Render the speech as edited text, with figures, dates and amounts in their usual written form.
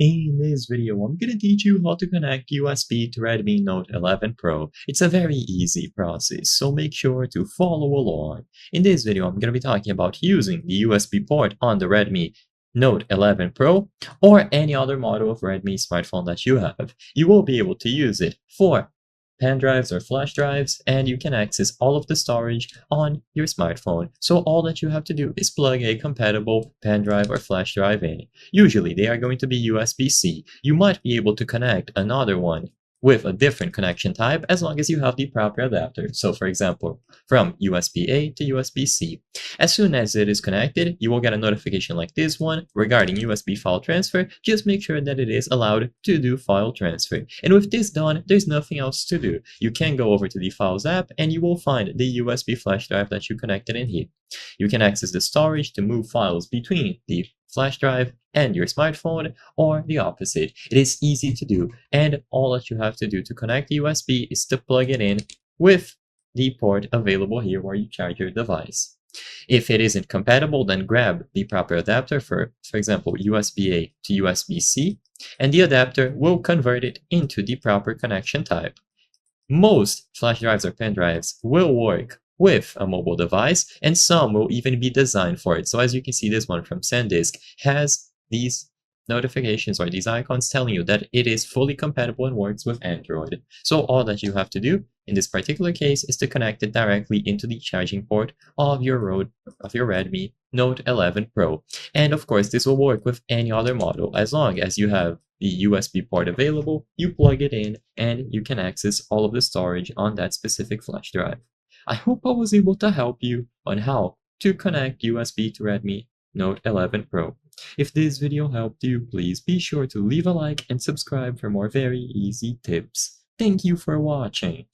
In this video, I'm going to teach you how to connect USB to Redmi Note 11 Pro. It's a very easy process, so make sure to follow along. In this video, I'm going to be talking about using the USB port on the Redmi Note 11 Pro or any other model of Redmi smartphone that you have. You will be able to use it for pen drives or flash drives, and you can access all of the storage on your smartphone. So all that you have to do is plug a compatible pen drive or flash drive in. Usually they are going to be USB-C. You might be able to connect another one with a different connection type as long as you have the proper adapter. So for example, from USB-A to USB-C. As soon as it is connected, you will get a notification like this one regarding USB file transfer. Just make sure that it is allowed to do file transfer. And with this done, there's nothing else to do. You can go over to the Files app and you will find the USB flash drive that you connected in here. You can access the storage to move files between the flash drive and your smartphone, or the opposite. It is easy to do, and all that you have to do to connect the USB is to plug it in with the port available here where you charge your device. If it isn't compatible, then grab the proper adapter for example, USB-A to USB-C, and the adapter will convert it into the proper connection type. Most flash drives or pen drives will work with a mobile device, and some will even be designed for it. So as you can see, this one from SanDisk has these notifications or these icons telling you that it is fully compatible and works with Android. So all that you have to do in this particular case is to connect it directly into the charging port of your Redmi Note 11 Pro. And of course, this will work with any other model. As long as you have the USB port available, you plug it in and you can access all of the storage on that specific flash drive. I hope I was able to help you on how to connect USB to Redmi Note 11 Pro. If this video helped you, please be sure to leave a like and subscribe for more very easy tips. Thank you for watching.